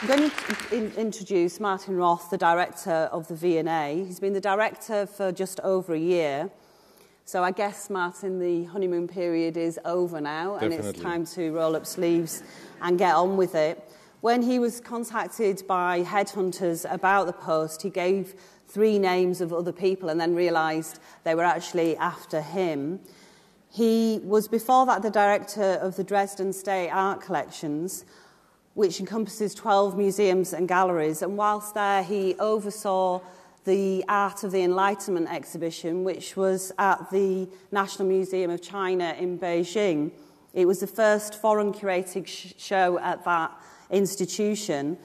I'm going to introduce Martin Roth, the director of the V&A. He's been the director for just over a year. So I guess, Martin, the honeymoon period is over now. Definitely. And it's time to roll up sleeves and get on with it. When he was contacted by headhunters about the post, he gave 3 names of other people and then realised they were actually after him. He was before that the director of the Dresden State Art Collections, which encompasses 12 museums and galleries. And whilst there, he oversaw the Art of the Enlightenment exhibition, which was at the National Museum of China in Beijing. It was the first foreign-curated show at that institution,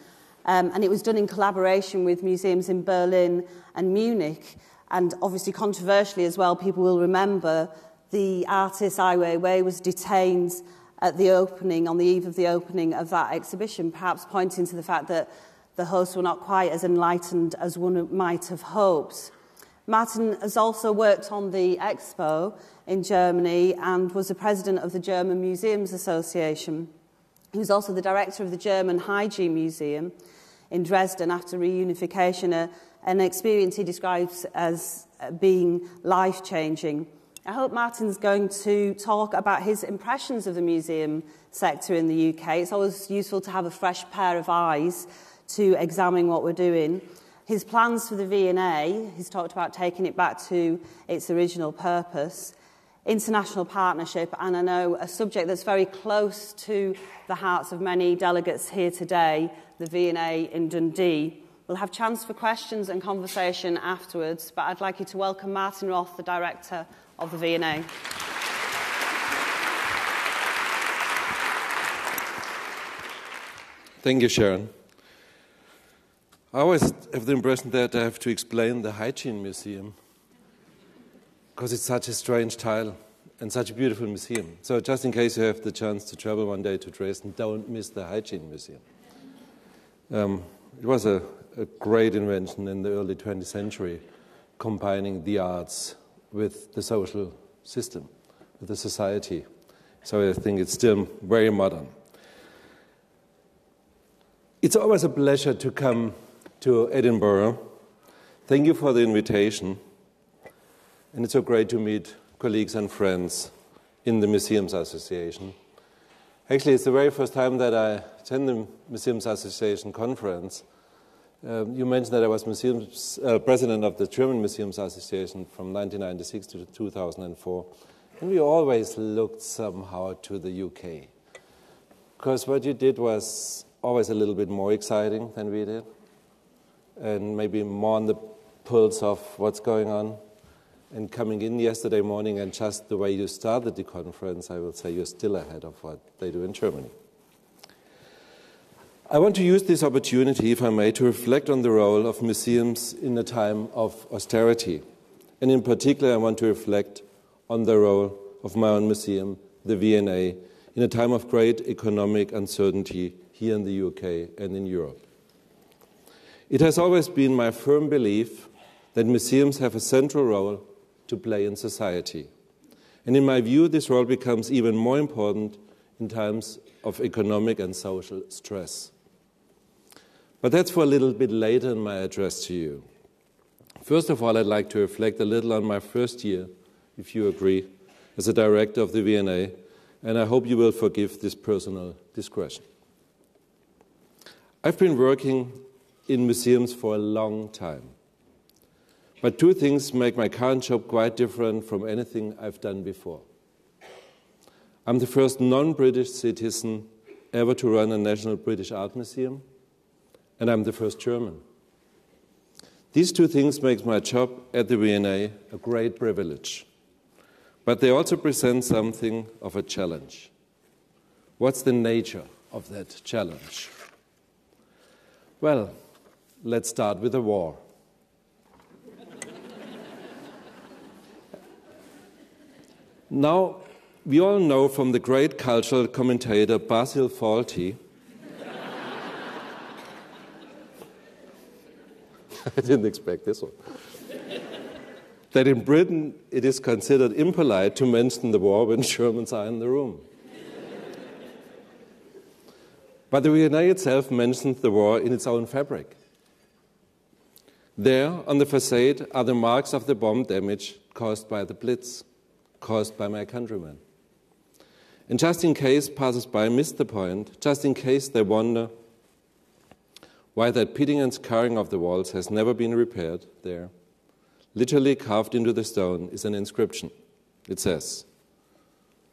and it was done in collaboration with museums in Berlin and Munich. And obviously, controversially as well, people will remember the artist Ai Weiwei was detained at the opening, on the eve of the opening of that exhibition, perhaps pointing to the fact that the hosts were not quite as enlightened as one might have hoped. Martin has also worked on the Expo in Germany and was the president of the German Museums Association. He was also the director of the German Hygiene Museum in Dresden after reunification, an experience he describes as being life-changing. I hope Martin's going to talk about his impressions of the museum sector in the UK. It's always useful to have a fresh pair of eyes to examine what we're doing. His plans for the V&A, he's talked about taking it back to its original purpose, international partnership, and I know a subject that's very close to the hearts of many delegates here today, the V&A in Dundee. We'll have chance for questions and conversation afterwards, but I'd like you to welcome Martin Roth, the director of the V&A. Thank you, Sharon. I always have the impression that I have to explain the Hygiene Museum because it's such a strange title and such a beautiful museum. So just in case you have the chance to travel one day to Dresden, don't miss the Hygiene Museum. It was a great invention in the early 20th century, combining the arts with the social system, with the society. So I think it's still very modern. It's always a pleasure to come to Edinburgh. Thank you for the invitation. And it's so great to meet colleagues and friends in the Museums Association. Actually, it's the very first time that I attend the Museums Association conference. You mentioned that I was president of the German Museums Association from 1996 to 2004. And we always looked somehow to the UK. Because what you did was always a little bit more exciting than we did. And maybe more on the pulse of what's going on. And coming in yesterday morning and just the way you started the conference, I will say you're still ahead of what they do in Germany. I want to use this opportunity, if I may, to reflect on the role of museums in a time of austerity. And in particular, I want to reflect on the role of my own museum, the V&A, in a time of great economic uncertainty here in the UK and in Europe. It has always been my firm belief that museums have a central role to play in society. And in my view, this role becomes even more important in times of economic and social stress. But that's for a little bit later in my address to you. First of all, I'd like to reflect a little on my first year, if you agree, as a director of the V&A, and I hope you will forgive this personal digression. I've been working in museums for a long time, but 2 things make my current job quite different from anything I've done before. I'm the first non-British citizen ever to run a National British Art Museum, and I'm the first German. These 2 things make my job at the V&A a great privilege, but they also present something of a challenge. What's the nature of that challenge? Well, let's start with the war. Now, we all know from the great cultural commentator Basil Fawlty I didn't expect this one. That in Britain it is considered impolite to mention the war when Germans are in the room. But the V&A itself mentions the war in its own fabric. There, on the facade, are the marks of the bomb damage caused by the Blitz, caused by my countrymen. And just in case passers-by miss the point, just in case they wonder why that pitting and scarring of the walls has never been repaired there, literally carved into the stone is an inscription. It says,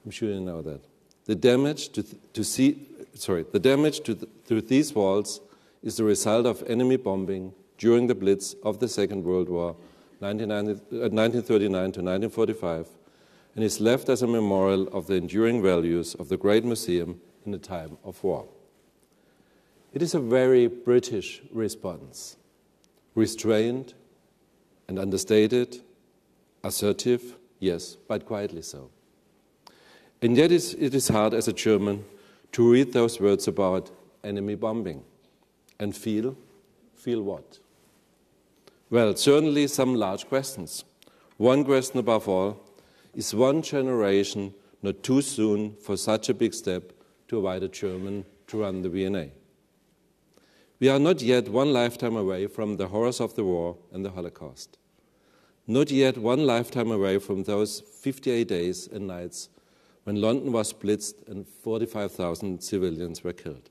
I'm sure you know that, the damage to these walls is the result of enemy bombing during the Blitz of the Second World War, 1939 to 1945, and is left as a memorial of the enduring values of the great museum in a time of war. It is a very British response, restrained and understated, assertive, yes, but quietly so. And yet it is hard as a German to read those words about enemy bombing and feel what? Well, certainly some large questions. One question above all, is one generation not too soon for such a big step to invite a German to run the V&A? We are not yet one lifetime away from the horrors of the war and the Holocaust. Not yet one lifetime away from those 58 days and nights when London was blitzed and 45,000 civilians were killed.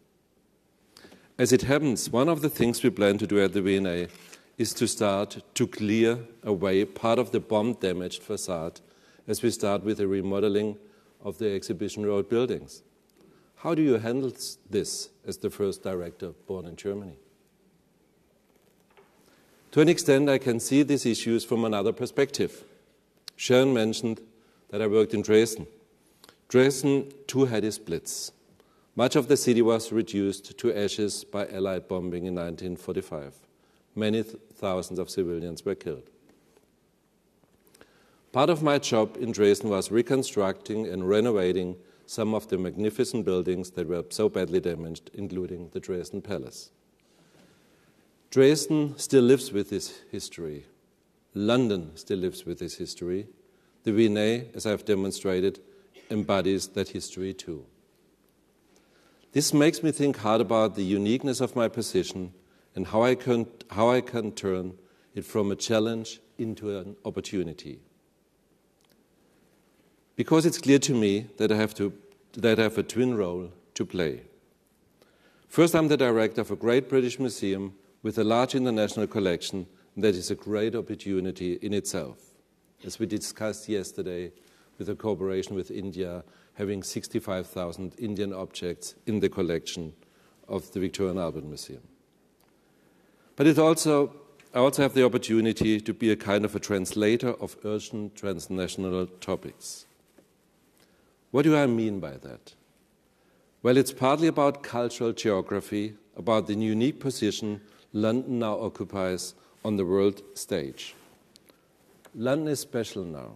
As it happens, one of the things we plan to do at the V&A is to start to clear away part of the bomb-damaged facade as we start with the remodeling of the Exhibition Road buildings. How do you handle this as the first director born in Germany? To an extent, I can see these issues from another perspective. Sharon mentioned that I worked in Dresden. Dresden too had its Blitz. Much of the city was reduced to ashes by Allied bombing in 1945. Many thousands of civilians were killed. Part of my job in Dresden was reconstructing and renovating some of the magnificent buildings that were so badly damaged, including the Dresden Palace. Dresden still lives with this history. London still lives with this history. The V&A, as I've demonstrated, embodies that history too. This makes me think hard about the uniqueness of my position and how I can turn it from a challenge into an opportunity. Because it's clear to me that I have a twin role to play. First, I'm the director of a great British museum with a large international collection, and that is a great opportunity in itself. As we discussed yesterday, with a cooperation with India, having 65,000 Indian objects in the collection of the Victoria and Albert Museum. But I also have the opportunity to be a kind of a translator of urgent transnational topics. What do I mean by that? Well, it's partly about cultural geography, about the unique position London now occupies on the world stage. London is special now,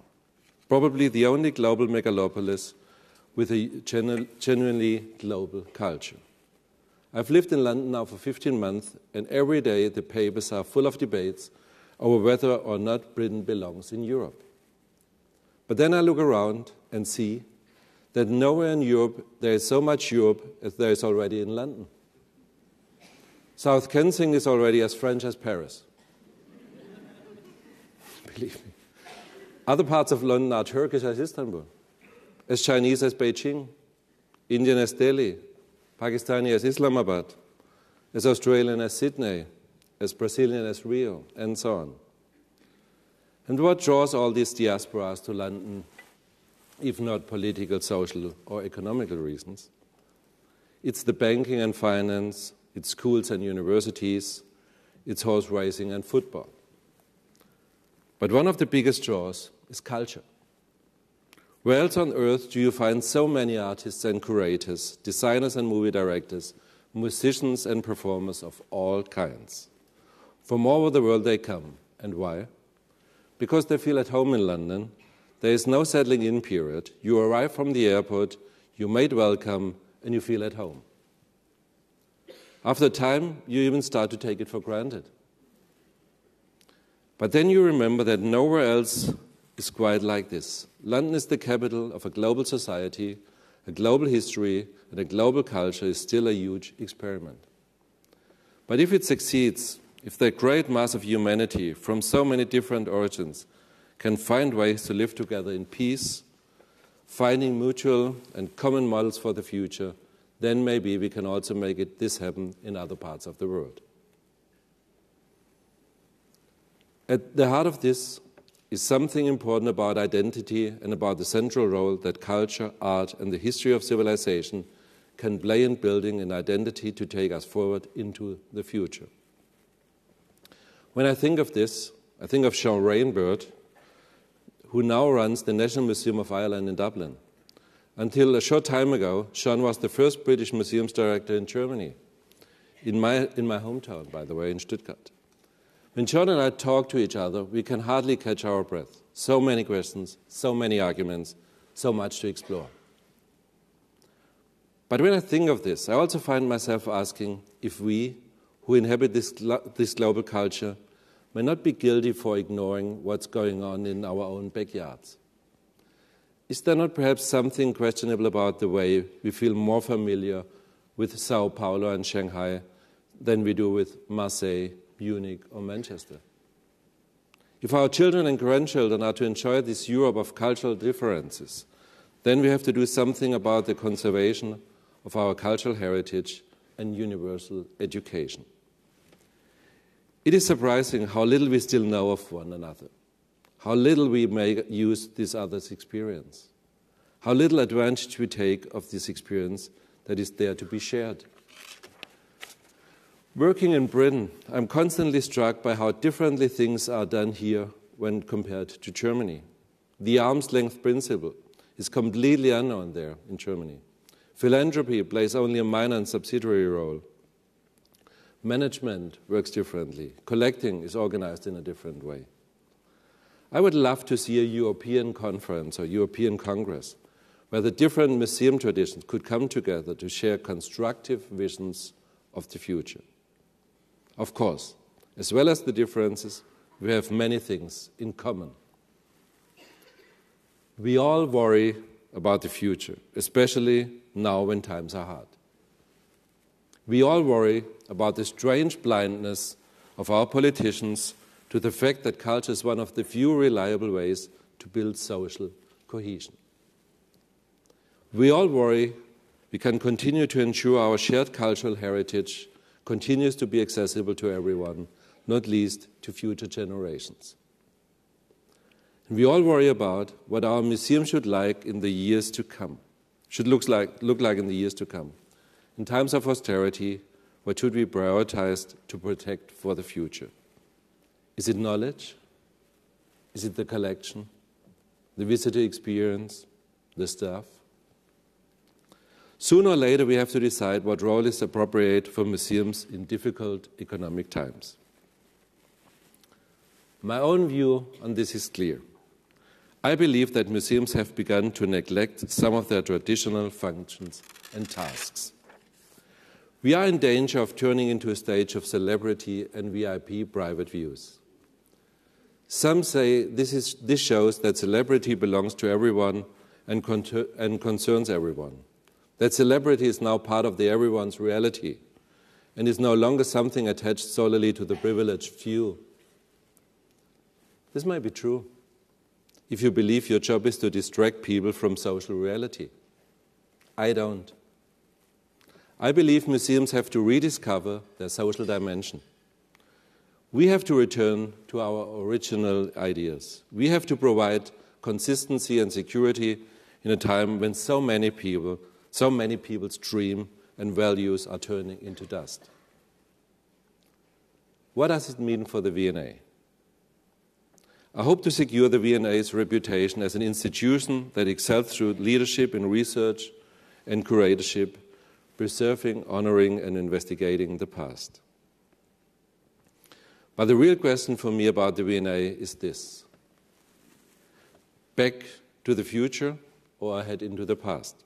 probably the only global megalopolis with a genuinely global culture. I've lived in London now for 15 months, and every day the papers are full of debates over whether or not Britain belongs in Europe. But then I look around and see that nowhere in Europe there is so much Europe as there is already in London. South Kensington is already as French as Paris. Believe me. Other parts of London are Turkish as Istanbul, as Chinese as Beijing, Indian as Delhi, Pakistani as Islamabad, as Australian as Sydney, as Brazilian as Rio, and so on. And what draws all these diasporas to London, if not political, social, or economical reasons? It's the banking and finance, it's schools and universities, it's horse racing and football. But one of the biggest draws is culture. Where else on earth do you find so many artists and curators, designers and movie directors, musicians and performers of all kinds? From all over the world they come. And why? Because they feel at home in London. There is no settling in period. You arrive from the airport, you're made welcome, and you feel at home. After a time, you even start to take it for granted. But then you remember that nowhere else is quite like this. London is the capital of a global society. A global history and a global culture is still a huge experiment. But if it succeeds, if the great mass of humanity from so many different origins can find ways to live together in peace, finding mutual and common models for the future, then maybe we can also make this happen in other parts of the world. At the heart of this is something important about identity and about the central role that culture, art, and the history of civilization can play in building an identity to take us forward into the future. When I think of this, I think of Sean Rainbird, who now runs the National Museum of Ireland in Dublin. Until a short time ago, Sean was the first British museums director in Germany, in my hometown, by the way, in Stuttgart. When Sean and I talk to each other, we can hardly catch our breath. So many questions, so many arguments, so much to explore. But when I think of this, I also find myself asking if we, who inhabit this global culture, may not be guilty for ignoring what's going on in our own backyards. Is there not perhaps something questionable about the way we feel more familiar with Sao Paulo and Shanghai than we do with Marseille, Munich, or Manchester? If our children and grandchildren are to enjoy this Europe of cultural differences, then we have to do something about the conservation of our cultural heritage and universal education. It is surprising how little we still know of one another, how little we may use this other's experience, how little advantage we take of this experience that is there to be shared. Working in Britain, I'm constantly struck by how differently things are done here when compared to Germany. The arm's length principle is completely unknown there in Germany. Philanthropy plays only a minor and subsidiary role. Management works differently. Collecting is organized in a different way. I would love to see a European conference or European Congress where the different museum traditions could come together to share constructive visions of the future. Of course, as well as the differences, we have many things in common. We all worry about the future, especially now when times are hard. We all worry about the strange blindness of our politicians to the fact that culture is one of the few reliable ways to build social cohesion. We all worry we can continue to ensure our shared cultural heritage continues to be accessible to everyone, not least to future generations. And we all worry about what our museum should like in the years to come, should look like in the years to come. In times of austerity, what should we prioritize to protect for the future? Is it knowledge? Is it the collection? The visitor experience? The staff? Sooner or later, we have to decide what role is appropriate for museums in difficult economic times. My own view on this is clear. I believe that museums have begun to neglect some of their traditional functions and tasks. We are in danger of turning into a stage of celebrity and VIP private views. Some say this shows that celebrity belongs to everyone and concerns everyone. That celebrity is now part of everyone's reality and is no longer something attached solely to the privileged few. This might be true if you believe your job is to distract people from social reality. I don't. I believe museums have to rediscover their social dimension. We have to return to our original ideas. We have to provide consistency and security in a time when so many people's dream and values are turning into dust. What does it mean for the V&A? I hope to secure the V&A's reputation as an institution that excels through leadership in research and curatorship, preserving, honoring, and investigating the past. But the real question for me about the V&A is this: back to the future or ahead into the past?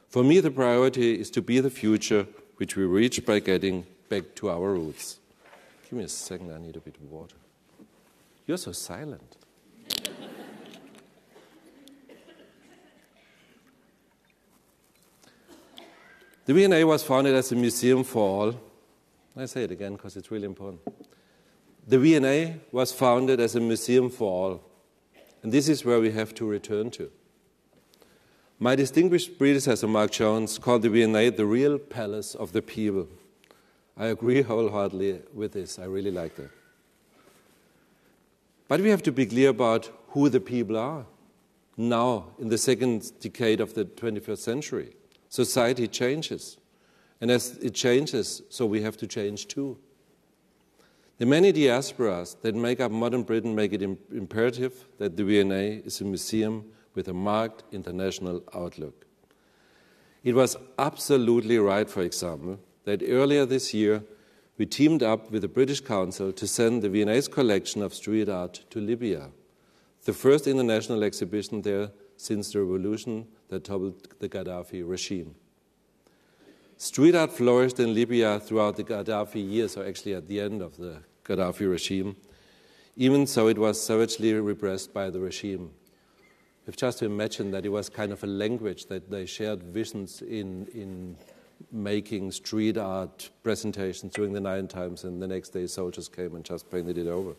For me, the priority is to be the future, which we reach by getting back to our roots. Give me a second, I need a bit of water. You're so silent. The V&A was founded as a museum for all. I say it again because it's really important. The V&A was founded as a museum for all. And this is where we have to return to. My distinguished predecessor, Mark Jones, called the V&A the real palace of the people. I agree wholeheartedly with this. I really like that. But we have to be clear about who the people are. Now, in the second decade of the 21st century, society changes. And as it changes, so we have to change too. The many diasporas that make up modern Britain make it imperative that the V&A is a museum with a marked international outlook. It was absolutely right, for example, that earlier this year we teamed up with the British Council to send the V&A's collection of street art to Libya, the first international exhibition there since the revolution that toppled the Gaddafi regime. Street art flourished in Libya throughout the Gaddafi years, or actually at the end of the Gaddafi regime, even so it was savagely repressed by the regime. You have just to imagine that it was kind of a language that they shared visions in making street art presentations during the night times, and the next day soldiers came and just painted it over.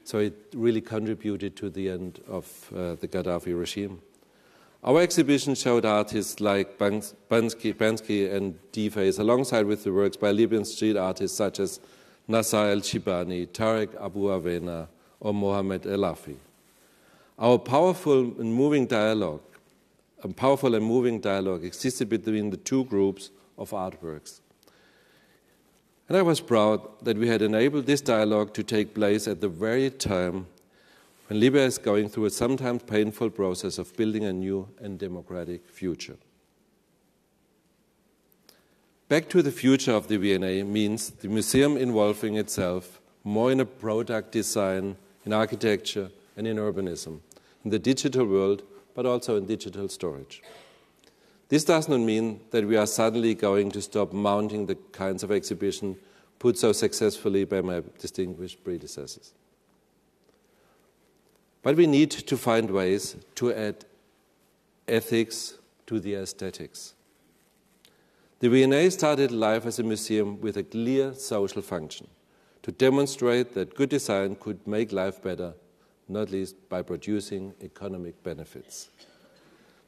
So it really contributed to the end of the Gaddafi regime. Our exhibition showed artists like Bansky and D-Face, alongside with the works by Libyan street artists such as Nasser El-Chibani, Tarek Abu Avena, or Mohamed El-Afi. Our powerful and moving dialogue existed between the two groups of artworks. And I was proud that we had enabled this dialogue to take place at the very time when Libya is going through a sometimes painful process of building a new and democratic future. Back to the future of the V&A means the museum involving itself more in a product design, in architecture, and in urbanism, in the digital world, but also in digital storage. This does not mean that we are suddenly going to stop mounting the kinds of exhibition put so successfully by my distinguished predecessors. But we need to find ways to add ethics to the aesthetics. The V&A started life as a museum with a clear social function, to demonstrate that good design could make life better, not least by producing economic benefits.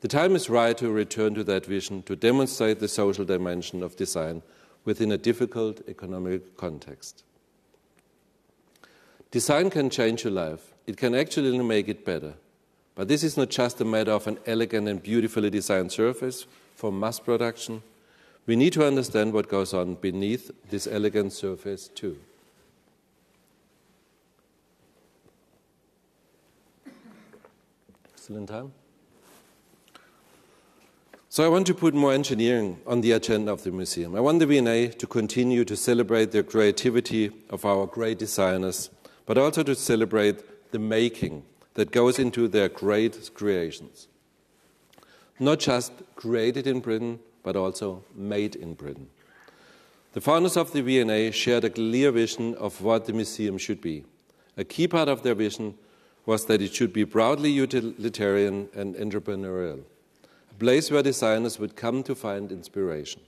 The time is right to return to that vision, to demonstrate the social dimension of design within a difficult economic context. Design can change your life. It can actually make it better. But this is not just a matter of an elegant and beautifully designed surface for mass production. We need to understand what goes on beneath this elegant surface too. Still in time? So I want to put more engineering on the agenda of the museum. I want the V&A to continue to celebrate the creativity of our great designers, but also to celebrate the making that goes into their great creations. Not just created in Britain, but also made in Britain. The founders of the V&A shared a clear vision of what the museum should be. A key part of their vision was that it should be proudly utilitarian and entrepreneurial, a place where designers would come to find inspiration,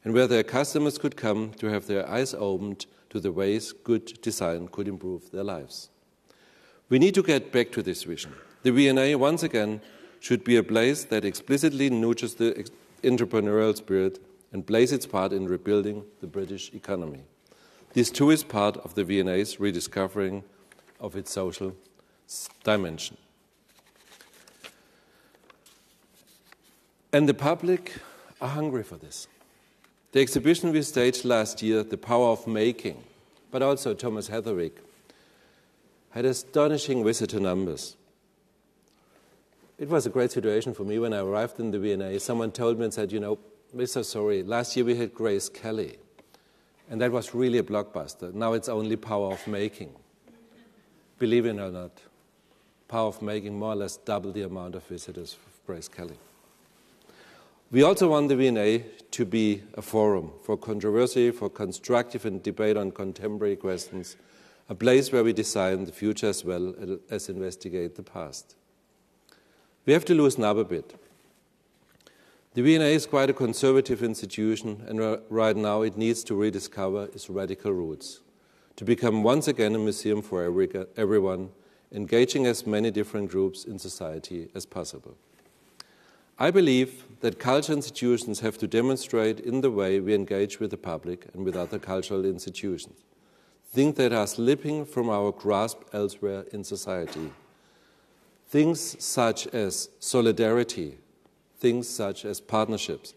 and where their customers could come to have their eyes opened to the ways good design could improve their lives. We need to get back to this vision. The V&A, once again, should be a place that explicitly nurtures the entrepreneurial spirit and plays its part in rebuilding the British economy. This too is part of the V&A's rediscovering of its social dimension. And the public are hungry for this. The exhibition we staged last year, The Power of Making, but also Thomas Heatherwick, had astonishing visitor numbers. It was a great situation for me when I arrived in the V&A. Someone told me and said, we're so sorry, last year we had Grace Kelly, and that was really a blockbuster. Now it's only Power of Making. Believe it or not, Power of Making more or less doubled the amount of visitors of Grace Kelly. We also want the V&A to be a forum for controversy, for constructive and debate on contemporary questions, a place where we design the future as well as investigate the past. We have to loosen up a bit. The V&A is quite a conservative institution, and right now it needs to rediscover its radical roots, to become once again a museum for everyone, engaging as many different groups in society as possible. I believe that culture institutions have to demonstrate in the way we engage with the public and with other cultural institutions, things that are slipping from our grasp elsewhere in society. Things such as solidarity, things such as partnerships.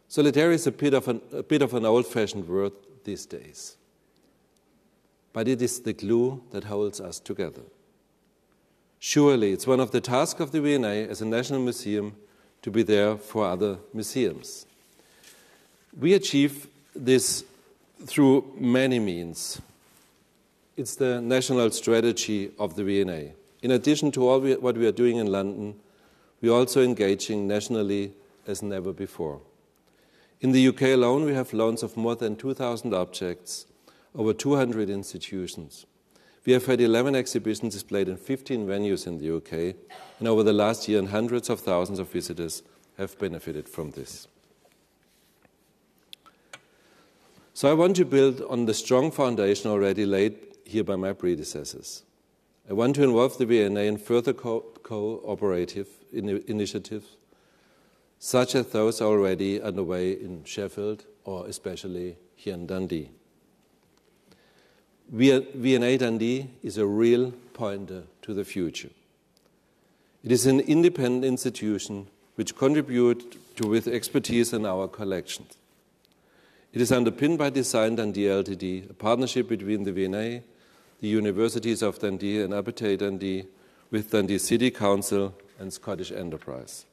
Solidarity is a bit of an old-fashioned word these days, but it is the glue that holds us together. Surely it's one of the tasks of the V&A as a national museum to be there for other museums. We achieve this through many means. It's the national strategy of the V&A. In addition to all what we are doing in London, we are also engaging nationally as never before. In the UK alone, we have loans of more than 2,000 objects, over 200 institutions. We have had 11 exhibitions displayed in 15 venues in the UK, and over the last year, hundreds of thousands of visitors have benefited from this. So I want to build on the strong foundation already laid here by my predecessors. I want to involve the V&A in further cooperative initiatives, such as those already underway in Sheffield or especially here in Dundee. V&A Dundee is a real pointer to the future. It is an independent institution which contributes with expertise in our collections. It is underpinned by Design Dundee Ltd, a partnership between the V&A, the Universities of Dundee and Abbotsford Dundee, with Dundee City Council and Scottish Enterprise.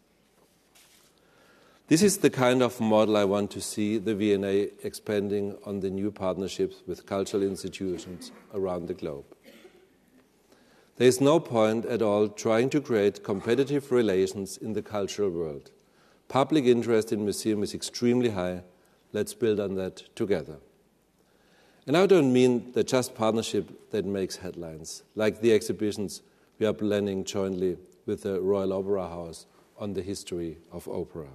This is the kind of model I want to see the V&A expanding on the new partnerships with cultural institutions around the globe. There is no point at all trying to create competitive relations in the cultural world. Public interest in museums is extremely high. Let's build on that together. And I don't mean the just partnership that makes headlines, like the exhibitions we are planning jointly with the Royal Opera House on the history of opera.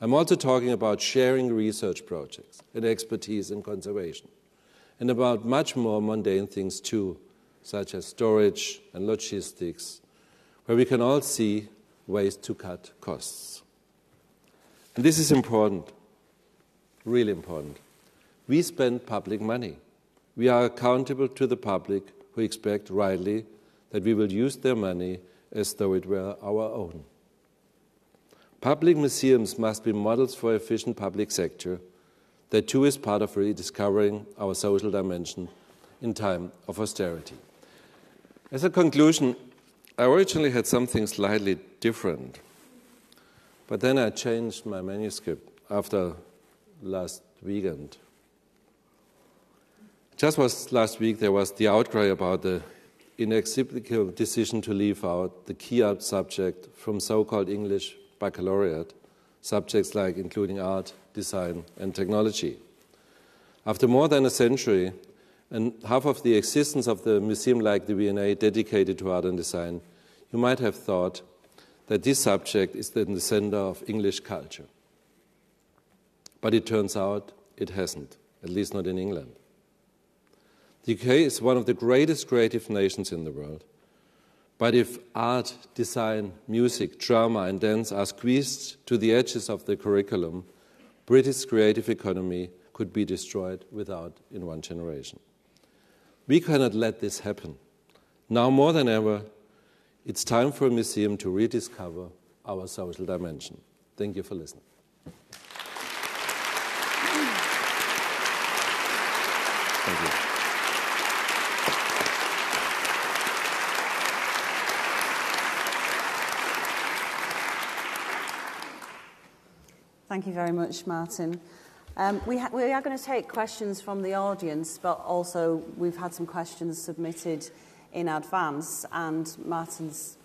I'm also talking about sharing research projects and expertise in conservation, and about much more mundane things too, such as storage and logistics, where we can all see ways to cut costs. And this is important, really important. We spend public money. We are accountable to the public, who expect rightly that we will use their money as though it were our own. Public museums must be models for efficient public sector. That too is part of rediscovering our social dimension in time of austerity. As a conclusion, I originally had something slightly different, but then I changed my manuscript after last weekend. Just last week there was the outcry about the inexplicable decision to leave out the key art subject from so-called English baccalaureate, subjects like including art, design, and technology. After more than a century, and half of the existence of the museum like the V&A dedicated to art and design, you might have thought that this subject is in the center of English culture. But it turns out it hasn't, at least not in England. The UK is one of the greatest creative nations in the world. But if art, design, music, drama, and dance are squeezed to the edges of the curriculum, British creative economy could be destroyed in one generation. We cannot let this happen. Now more than ever, it's time for a museum to rediscover our social dimension. Thank you for listening. Thank you. Thank you very much, Martin. We are going to take questions from the audience, but also we've had some questions submitted in advance, and Martin's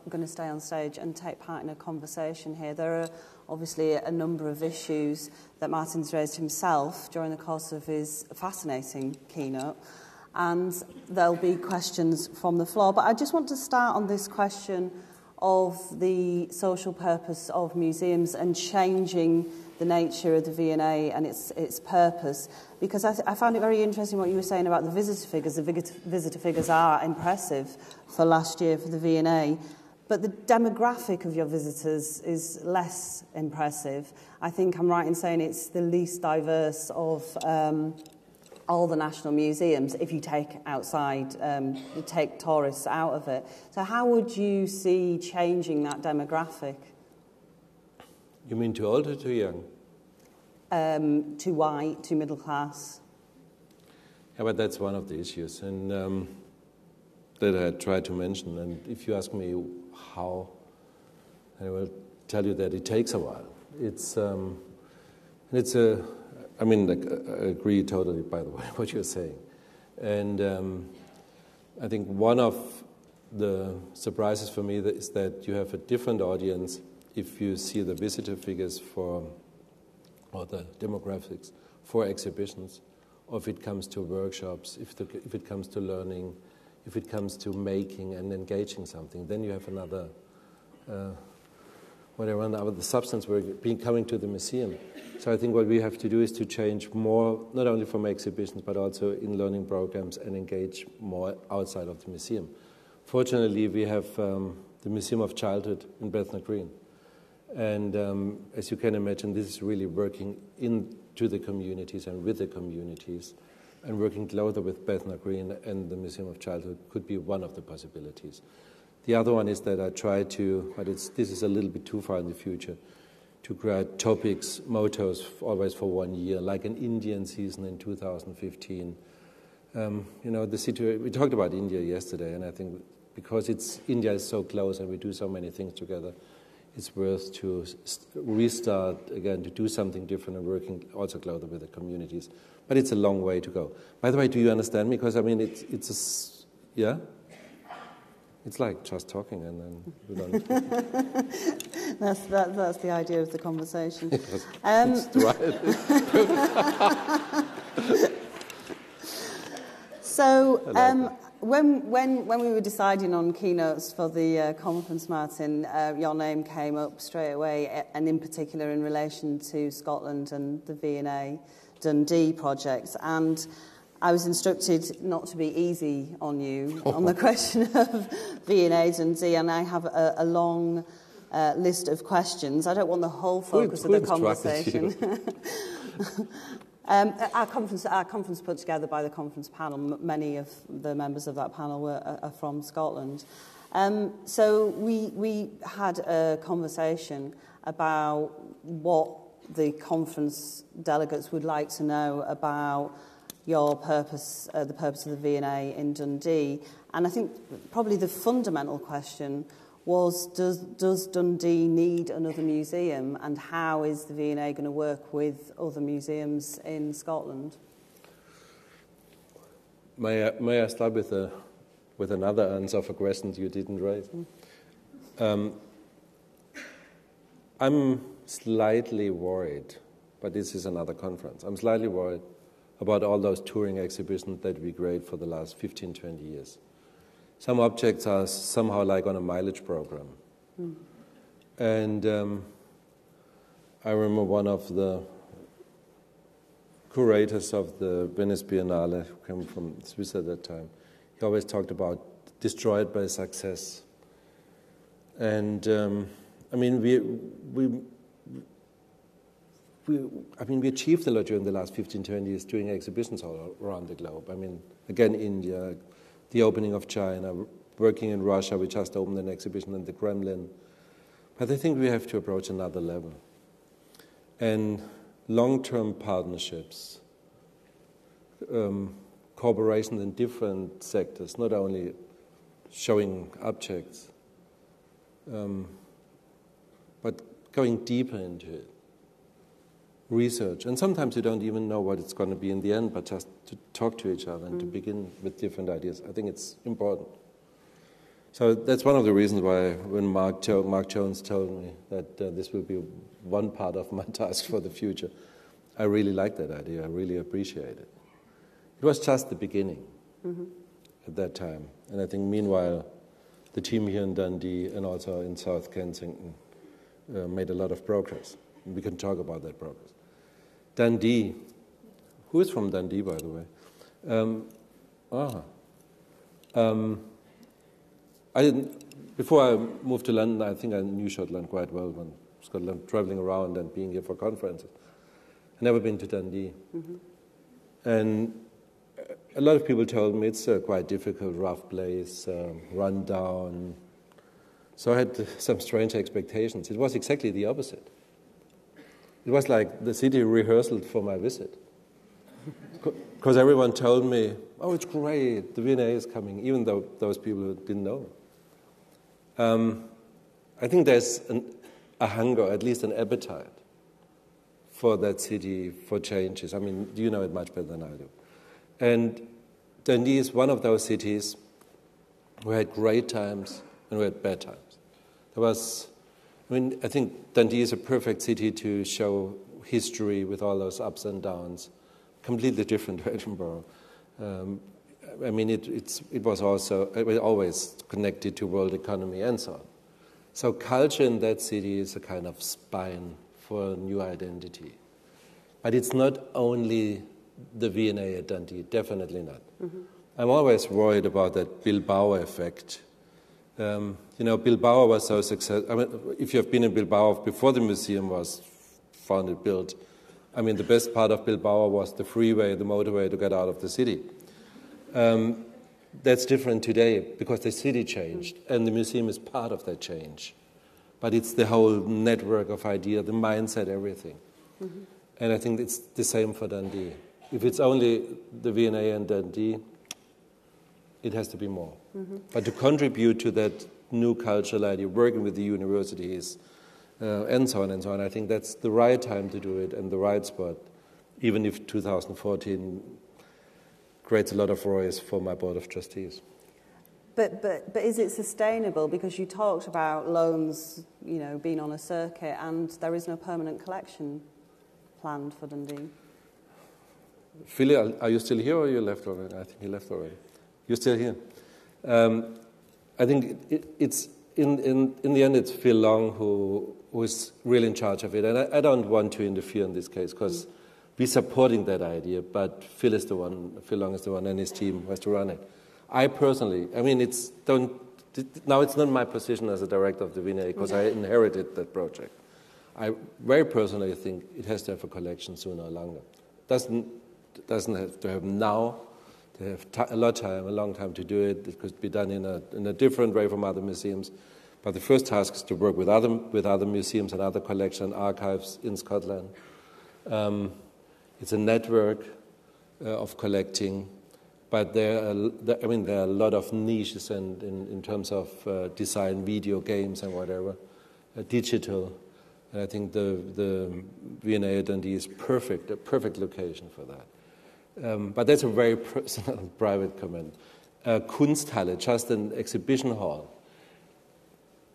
going to stay on stage and take part in a conversation here. There are obviously a number of issues that Martin's raised himself during the course of his fascinating keynote, and there'll be questions from the floor. But I just want to start on this question of the social purpose of museums and changing the nature of the V&A and its purpose, because I found it very interesting what you were saying about the visitor figures. The visitor figures are impressive for last year for the V&A, but the demographic of your visitors is less impressive. I think I'm right in saying it's the least diverse of all the national museums if you take take tourists out of it. So how would you see changing that demographic? You mean too old or too young? Too white, too middle class. Yeah, but that's one of the issues, and that I tried to mention. And if you ask me how, I will tell you that it takes a while. I mean, I agree totally, by the way, what you're saying. And I think one of the surprises for me is that you have a different audience if you see the visitor figures or the demographics for exhibitions, or if it comes to workshops, if it comes to learning, if it comes to making and engaging something, then you have another, the substance coming to the museum. So I think what we have to do is to change more, not only from exhibitions, but also in learning programs and engage more outside of the museum. Fortunately, we have the Museum of Childhood in Bethnal Green. And as you can imagine, this is really working into the communities and with the communities, and working closer with Bethnal Green and the Museum of Childhood could be one of the possibilities. The other one is that I try to, but this is a little bit too far in the future, to create topics, mottos, always for 1 year, like an Indian season in 2015. We talked about India yesterday, and I think because India is so close and we do so many things together, it's worth to restart again, to do something different and working also closer with the communities. But it's a long way to go. By the way, do you understand me? Because, I mean, yeah? It's like just talking and then we don't... that's the idea of the conversation. That's right. So, when we were deciding on keynotes for the conference, Martin, your name came up straight away, and in particular in relation to Scotland and the V&A Dundee projects. And I was instructed not to be easy on you on the question of V&A Dundee, and I have a long list of questions. I don't want the whole focus of the conversation. Our conference put together by the conference panel, many of the members of that panel are from Scotland. So we had a conversation about what the conference delegates would like to know about your purpose, the purpose of the V&A in Dundee. And I think probably the fundamental question was, does Dundee need another museum, and how is the V&A going to work with other museums in Scotland? May I start with another answer for questions you didn't raise? I'm slightly worried, but this is another conference. I'm slightly worried about all those touring exhibitions that we create for the last 15, 20 years. Some objects are somehow like on a mileage program. And I remember one of the curators of the Venice Biennale, who came from Swiss at that time, he always talked about destroyed by success. And I mean, we achieved a lot during the last 15, 20 years doing exhibitions all around the globe. I mean, again, India, the opening of China, working in Russia, we just opened an exhibition in the Kremlin. But I think we have to approach another level. And long-term partnerships, cooperation in different sectors, not only showing objects, but going deeper into it. Research, and sometimes you don't even know what it's going to be in the end, but just to talk to each other and to begin with different ideas. I think it's important. So that's one of the reasons why when Mark Jones told me that this will be one part of my task for the future, I really like that idea. I really appreciate it. It was just the beginning at that time. And I think meanwhile, the team here in Dundee and also in South Kensington made a lot of progress. We can talk about that progress. Dundee. Who is from Dundee, by the way? Before I moved to London, I think I knew Scotland quite well when Scotland, traveling around and being here for conferences. I've never been to Dundee. Mm-hmm. And a lot of people told me it's a quite difficult, rough place, run down. So I had some strange expectations. It was exactly the opposite. It was like the city rehearsal for my visit. Because everyone told me, oh, it's great, the V&A is coming, even though those people didn't know. I think there's a hunger, at least an appetite, for that city, for changes. I mean, you know it much better than I do. And Dundee is one of those cities who had great times and who had bad times. I think Dundee is a perfect city to show history with all those ups and downs, completely different to Edinburgh. It was always connected to world economy and so on. So culture in that city is a kind of spine for a new identity. But it's not only the V&A at Dundee, definitely not. Mm-hmm. I'm always worried about that Bilbao effect. Bilbao was so successful. I mean, if you have been in Bilbao before the museum was built, I mean, the best part of Bilbao was the freeway, the motorway to get out of the city. That's different today because the city changed, and the museum is part of that change. But it's the whole network of ideas, the mindset, everything. Mm-hmm. And I think it's the same for Dundee. If it's only the V&A and Dundee, it has to be more. Mm-hmm. But to contribute to that new cultural idea, working with the universities, and so on, I think that's the right time to do it and the right spot, even if 2014 creates a lot of worries for my board of trustees. But is it sustainable? Because you talked about loans, being on a circuit, and there is no permanent collection planned for Dundee. Philly, are you still here or you left already? I think you left already. You're still here. I think it's in the end it's Phil Long who is really in charge of it, and I don't want to interfere in this case because we're supporting that idea, but Phil Long is the one, and his team has to run it. I personally, now it's not my position as a director of the V&A because I inherited that project. I very personally think it has to have a collection sooner or longer. Doesn't have to happen now. They have a long time to do it. It could be done in a different way from other museums. But the first task is to work with other museums and other collection archives in Scotland. It's a network of collecting, but there are a lot of niches and in terms of design, video games and whatever, digital. And I think the V&A at Dundee is a perfect location for that. But that's a very personal, private comment. Kunsthalle, just an exhibition hall,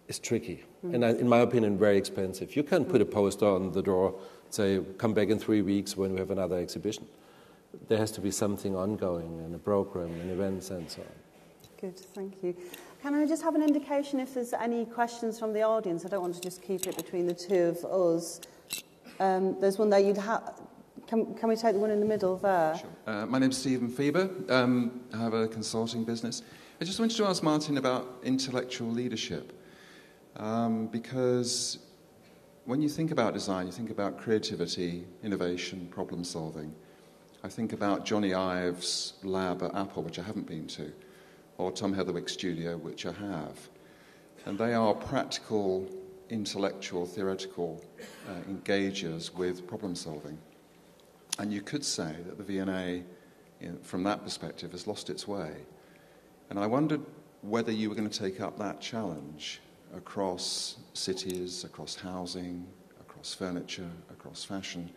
is tricky. And in my opinion, very expensive. You can't put a poster on the door, say, come back in 3 weeks when we have another exhibition. There has to be something ongoing and a program and events and so on. Good, thank you. Can I just have an indication if there's any questions from the audience? I don't want to just keep it between the two of us. There's one there you'd have. Can we take the one in the middle there? Sure. My name's Stephen Feber. I have a consulting business. I just wanted to ask Martin about intellectual leadership. Because when you think about design, you think about creativity, innovation, problem solving. I think about Johnny Ive's lab at Apple, which I haven't been to, or Tom Heatherwick's studio, which I have. And they are practical, intellectual, theoretical engagers with problem solving. And you could say that the V&A, from that perspective, has lost its way. And I wondered whether you were going to take up that challenge across cities, across housing, across furniture, across fashion,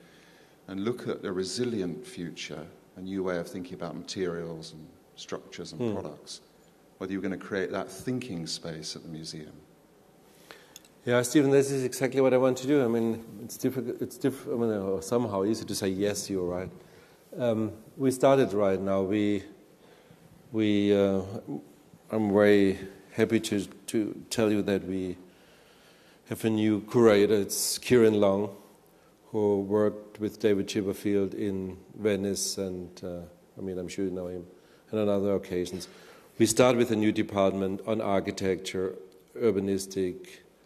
and look at a resilient future, a new way of thinking about materials and structures and products, whether you're going to create that thinking space at the museum. Yeah, Stephen, this is exactly what I want to do. I mean, it's difficult, somehow easy to say, yes, you're right. We started right now. We I'm very happy to tell you that we have a new curator. It's Kieran Long, who worked with David Chipperfield in Venice, and I'm sure you know him, and on other occasions. We start with a new department on architecture, urbanistic,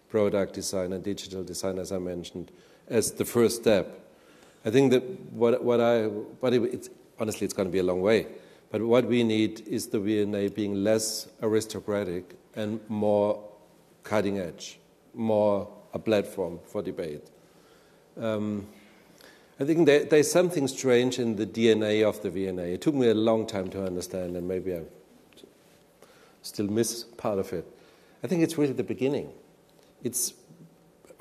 product design, and digital design, as I mentioned, as the first step. I think that honestly, it's going to be a long way. But what we need is the V&A being less aristocratic and more cutting edge, more a platform for debate. I think there's something strange in the DNA of the V&A. It took me a long time to understand, and maybe I still miss part of it. I think it's really the beginning. It's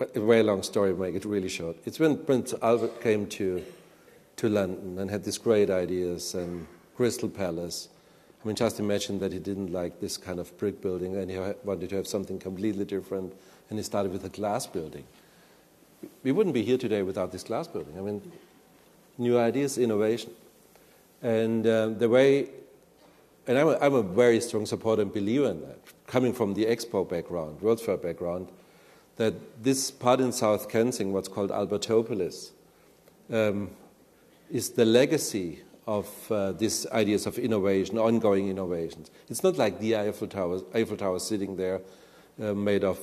a very long story, make it really short. It's when Prince Albert came to London and had these great ideas and Crystal Palace. I mean, just imagine that he didn't like this kind of brick building and he wanted to have something completely different, and he started with a glass building. We wouldn't be here today without this glass building. I mean, new ideas, innovation. And I'm a very strong supporter and believer in that, coming from the Expo background, World Fair background, that this part in South Kensington, what's called Albertopolis, is the legacy of these ideas of innovation, ongoing innovations. It's not like the Eiffel Tower sitting there made of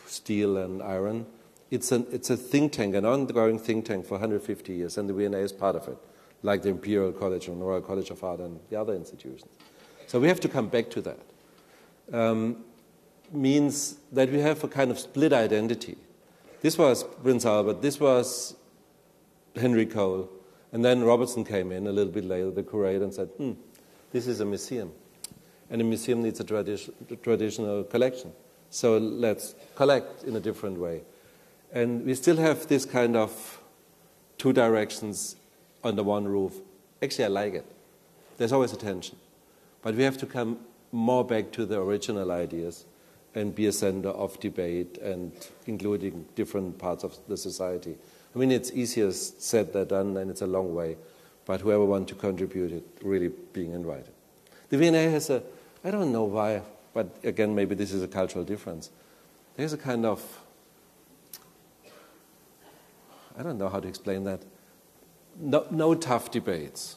steel and iron. It's a think tank, an ongoing think tank for 150 years, and the V&A is part of it, like the Imperial College and Royal College of Art and the other institutions. So we have to come back to that. Means that we have a kind of split identity. This was Prince Albert, this was Henry Cole, and then Robertson came in a little bit later, the curator, and said, this is a museum, and a museum needs a traditional collection. So let's collect in a different way. And we still have this kind of two directions under one roof. Actually, I like it. There's always a tension. But we have to come more back to the original ideas and be a center of debate and including different parts of the society. I mean, it's easier said than done, and it's a long way. But whoever wants to contribute, it really being invited. The V&A has I don't know why, but again, maybe this is a cultural difference. There's a kind of, I don't know how to explain that. No tough debates.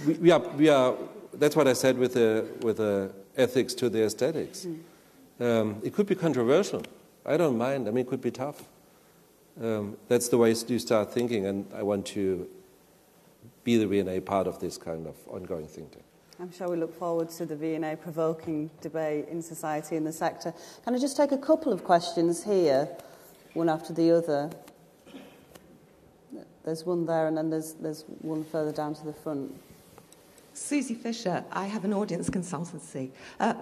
We are. That's what I said with the ethics to the aesthetics. It could be controversial. I don't mind. I mean, it could be tough. That's the way you start thinking, and I want to be the V&A part of this kind of ongoing thinking. I'm sure we look forward to the V&A provoking debate in society and the sector. Can I just take a couple of questions here, one after the other? There's one there, and then there's one further down to the front. Susie Fisher, I have an audience consultancy.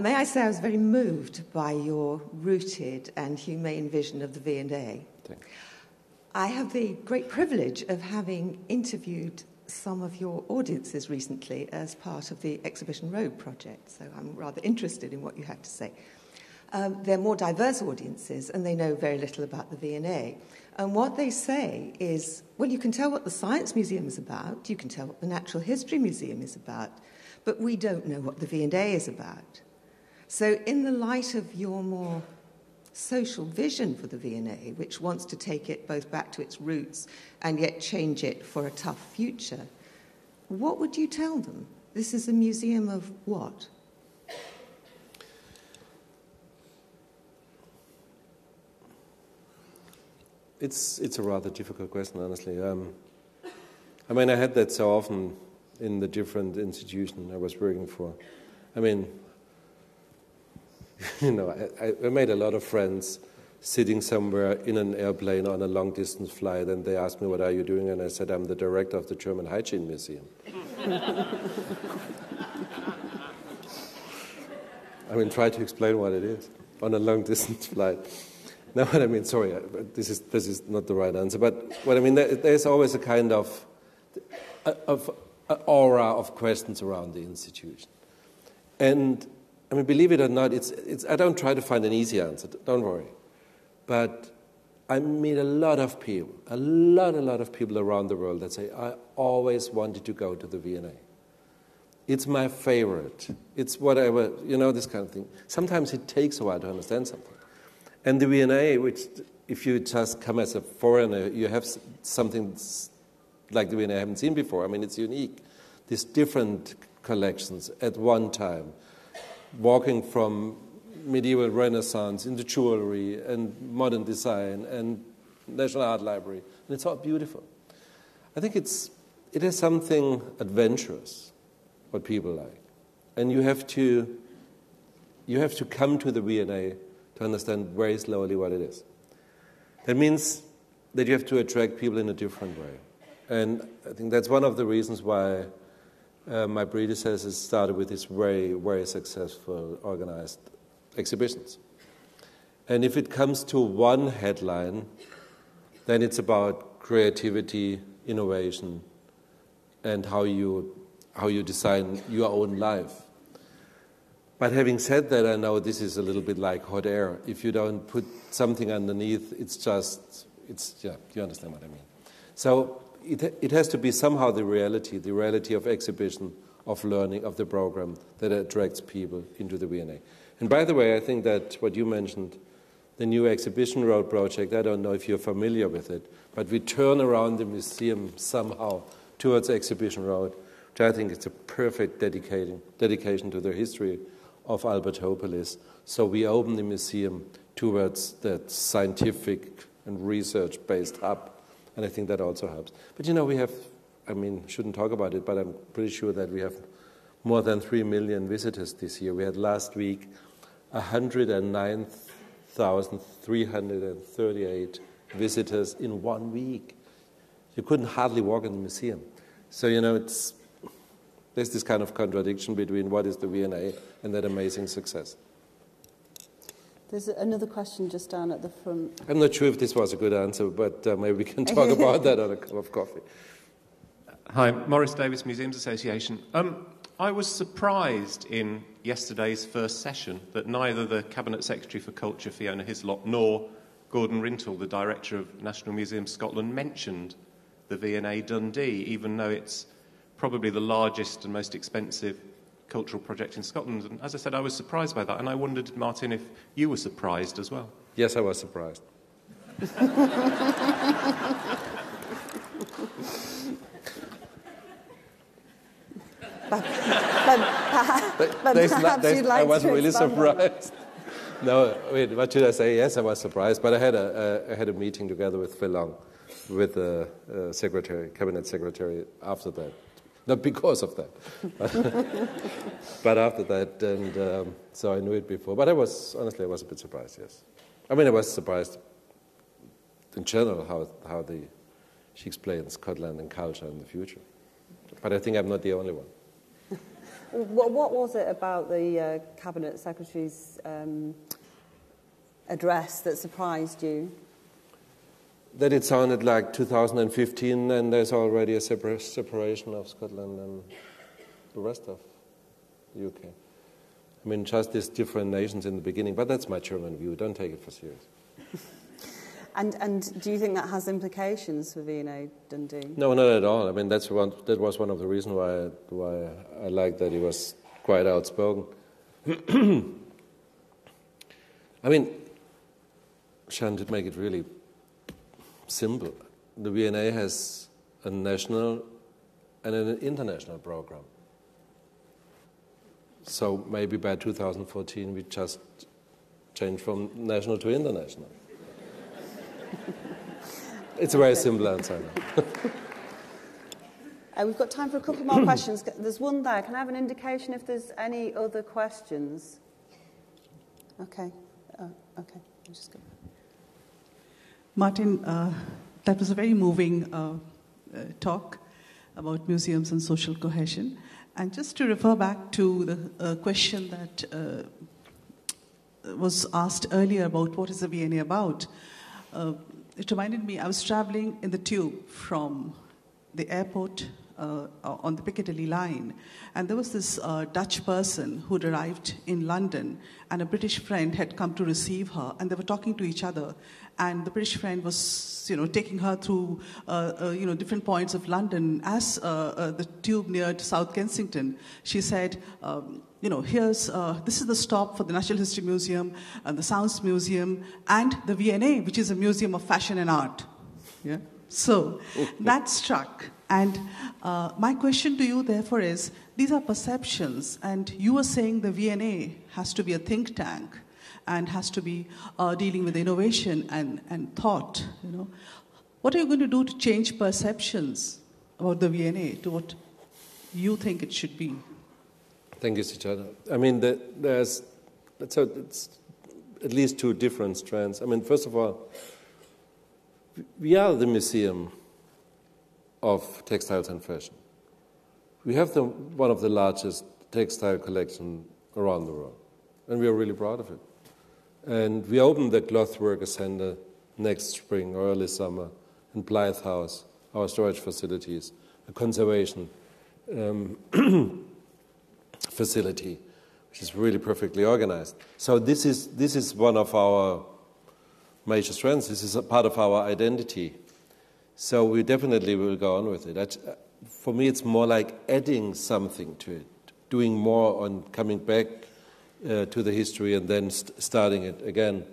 May I say I was very moved by your rooted and humane vision of the V&A. Thanks. I have the great privilege of having interviewed some of your audiences recently as part of the Exhibition Road project, so I'm rather interested in what you had to say. They're more diverse audiences, and they know very little about the V&A. And what they say is, well, you can tell what the Science Museum is about, you can tell what the Natural History Museum is about, but we don't know what the V&A is about. So in the light of your more social vision for the V&A, which wants to take it both back to its roots and yet change it for a tough future, what would you tell them? This is a museum of what? It's a rather difficult question, honestly. I mean, I had that so often in the different institutions I was working for. I mean, you know, I made a lot of friends sitting somewhere in an airplane on a long-distance flight, and they asked me, what are you doing? And I said, I'm the director of the German Hygiene Museum. I mean, try to explain what it is on a long-distance flight. No, what I mean, sorry, this is not the right answer. But what I mean, there's always a kind of aura of questions around the institution. And, I mean, believe it or not, I don't try to find an easy answer, don't worry. But I meet a lot of people around the world that say, I always wanted to go to the V&A. It's my favorite. It's whatever, this kind of thing. Sometimes it takes a while to understand something. And the V&A, which if you just come as a foreigner, you have something like the V&A I haven't seen before. I mean, it's unique. These different collections at one time, walking from medieval Renaissance into jewelry and modern design and National Art Library. And it's all beautiful. I think it has something adventurous, what people like. And you have to come to the V&A to understand very slowly what it is. That means that you have to attract people in a different way. And I think that's one of the reasons why my predecessors started with these very, very successful organized exhibitions. And if it comes to one headline, then it's about creativity, innovation, and how you design your own life. But having said that, I know this is a little bit like hot air. If you don't put something underneath, you understand what I mean. So it has to be somehow the reality of exhibition, of learning, of the program that attracts people into the V&A. And by the way, I think that what you mentioned, the new Exhibition Road project, I don't know if you're familiar with it, but we turn around the museum somehow towards Exhibition Road, which I think is a perfect dedication to the history of Albertopolis. So we open the museum towards that scientific and research-based hub, and I think that also helps. But we have, shouldn't talk about it, but I'm pretty sure that we have more than 3 million visitors this year. We had last week 109,338 visitors in 1 week. You couldn't hardly walk in the museum. So, there's this kind of contradiction between what is the V&A and that amazing success. There's another question just down at the front. I'm not sure if this was a good answer, but maybe we can talk about that on a cup of coffee. Hi, Maurice Davis, Museums Association. I was surprised in yesterday's first session that neither the Cabinet Secretary for Culture, Fiona Hislop, nor Gordon Rintoul, the Director of National Museums Scotland, mentioned the V&A Dundee, even though it's probably the largest and most expensive cultural project in Scotland. And as I said, I was surprised by that. And I wondered, Martin, if you were surprised as well. Yes, I was surprised. I was really surprised. No, wait, what should I say? Yes, I was surprised, but I had a meeting together with Phil Long, with the cabinet secretary after that. Not because of that, but after that, and so I knew it before. But honestly, I was a bit surprised, yes. I was surprised in general how she explains Scotland and culture in the future. But I think I'm not the only one. What was it about the Cabinet Secretary's address that surprised you? That it sounded like 2015 and there's already a separation of Scotland and the rest of the UK. Just these different nations in the beginning, but that's my German view. Don't take it for serious. And do you think that has implications for V&A Dundee? No, not at all. That was one of the reasons why I liked that he was quite outspoken. Shan't it make it really simple? The V&A has a national and an international program. So maybe by 2014 we just change from national to international. It's a very simple answer. We've got time for a couple more questions. There's one there. Can I have an indication if there's any other questions? Okay. Okay. I'm just going. Martin, that was a very moving talk about museums and social cohesion. And just to refer back to the question that was asked earlier about what is the V&A about, it reminded me, I was traveling in the tube from the airport on the Piccadilly line. And there was this Dutch person who'd arrived in London, and a British friend had come to receive her, and they were talking to each other. And the British friend was, taking her through, different points of London. As the tube neared South Kensington, she said, this is the stop for the Natural History Museum, and the Sounds Museum, and the V&A, which is a museum of fashion and art. Yeah. So that struck. And my question to you, therefore, is, these are perceptions, and you were saying the V&A has to be a think tank and has to be dealing with innovation and thought. What are you going to do to change perceptions about the V&A to what you think it should be? Thank you, Sujata. I mean, it's at least two different strands. I mean, first of all, we are the museum of textiles and fashion. We have one of the largest textile collections around the world, and we are really proud of it. And we opened the Cloth Worker Center next spring or early summer in Blythe House, our storage facilities, a conservation facility, which is really perfectly organized. So this is one of our major strengths. This is a part of our identity. So we definitely will go on with it. For me, it's more like adding something to it, doing more on coming back to the history and then starting it again.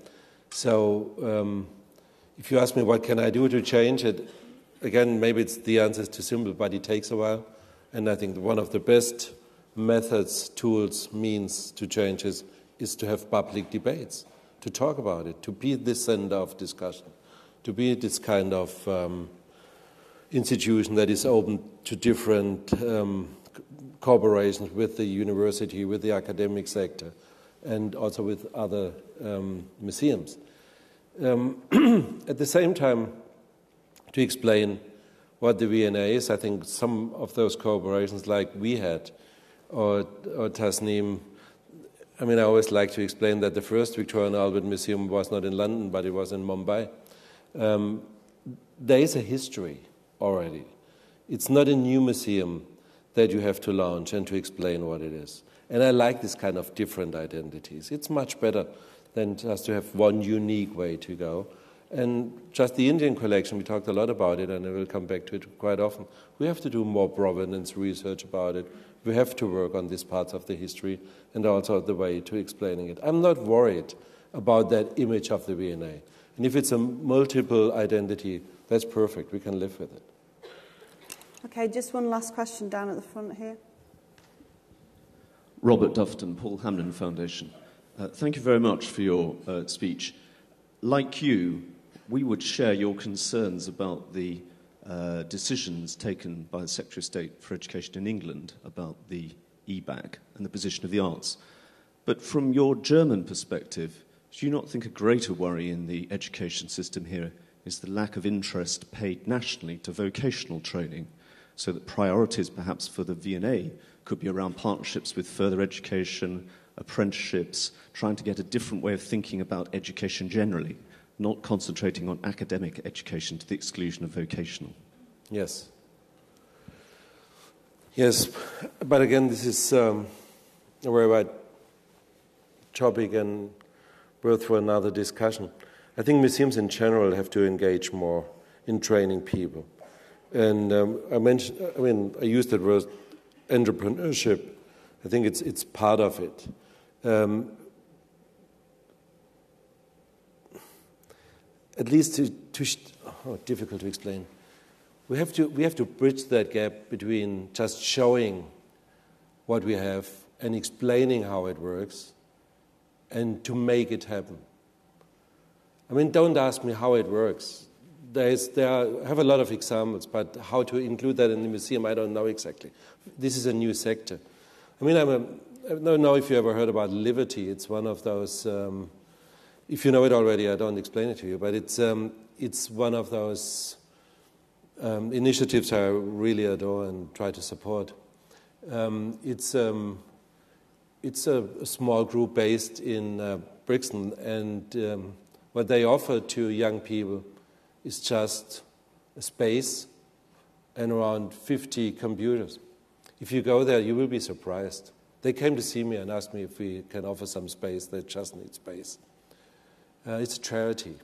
So if you ask me what can I do to change it, again, maybe the answer is too simple, but it takes a while. And I think one of the best methods, tools, means to change is to have public debates, to talk about it, to be the center of discussion, to be this kind of institution that is open to different cooperations with the university, with the academic sector, and also with other museums. At the same time, to explain what the V&A is, I think some of those cooperations like we had, or Tasneem, I mean, I always like to explain that the first Victoria and Albert Museum was not in London, but it was in Mumbai. There is a history already. It's not a new museum that you have to launch and to explain what it is. And I like this kind of different identities. It's much better than just to have one unique way to go. And just the Indian collection, we talked a lot about it, and I will come back to it quite often. We have to do more provenance research about it. We have to work on these parts of the history and also the way to explaining it. I'm not worried about that image of the V&A. And if it's a multiple identity, that's perfect. We can live with it. Okay, just one last question down at the front here. Robert Dufton, Paul Hamlin Foundation. Thank you very much for your speech. Like you, we would share your concerns about the decisions taken by the Secretary of State for Education in England about the e-bag and the position of the arts. But from your German perspective, do you not think a greater worry in the education system here is the lack of interest paid nationally to vocational training, so that priorities perhaps for the V&A could be around partnerships with further education, apprenticeships, trying to get a different way of thinking about education generally, not concentrating on academic education to the exclusion of vocational? Yes. Yes, but again, this is a very wide topic and worth for another discussion. I think museums in general have to engage more in training people. And I used the word entrepreneurship. I think it's part of it. At least difficult to explain. We have to bridge that gap between just showing what we have and explaining how it works, and to make it happen. I mean, don't ask me how it works. I have a lot of examples, but how to include that in the museum, I don't know exactly. This is a new sector. I mean, I don't know if you ever heard about Liberty. It's one of those. If you know it already, I don't explain it to you. But it's one of those initiatives I really adore and try to support. It's a small group based in Brixton, and what they offer to young people is just a space and around 50 computers. If you go there, you will be surprised. They came to see me and asked me if we can offer some space. They just need space. It's a charity.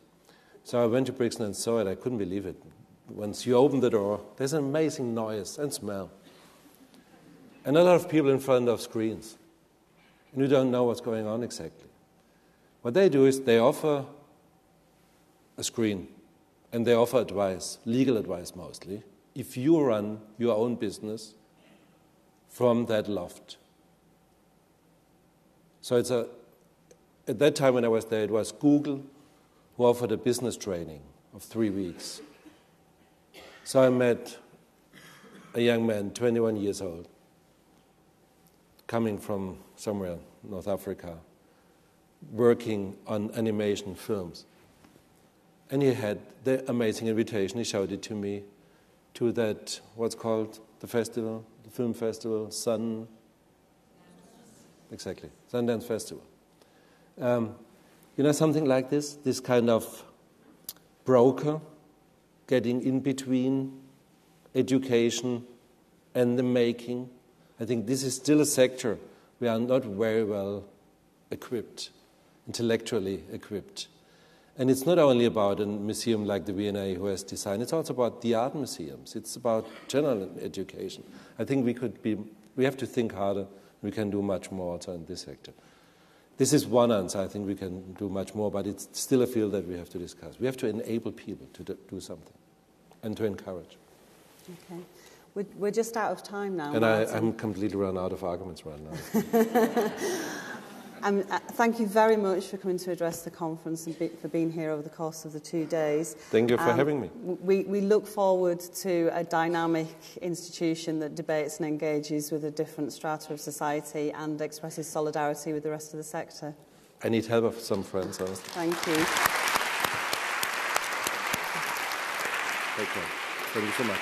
So I went to Brixton and saw it. I couldn't believe it. Once you open the door, there's an amazing noise and smell. And a lot of people in front of screens. And you don't know what's going on exactly. What they do is they offer a screen and they offer advice, legal advice mostly, if you run your own business from that loft. So at that time when I was there, it was Google who offered a business training of 3 weeks. So I met a young man, 21 years old, coming from somewhere, North Africa, working on animation films. And he had the amazing invitation, he showed it to me, to that, what's called the festival, the film festival, Exactly, Sundance Festival. Something like this kind of broker getting in between education and the making. I think this is still a sector we are not very well equipped, intellectually equipped. And it's not only about a museum like the V&A who has design, it's also about the art museums. It's about general education. I think we have to think harder. We can do much more also in this sector. This is one answer. I think we can do much more, but it's still a field that we have to discuss. We have to enable people to do something and to encourage. Okay. We're just out of time now. And I'm completely run out of arguments right now. Thank you very much for coming to address the conference and for being here over the course of the 2 days. Thank you for having me. We look forward to a dynamic institution that debates and engages with a different strata of society and expresses solidarity with the rest of the sector. I need help of some friends, honestly. Thank you. Take care. Thank you so much.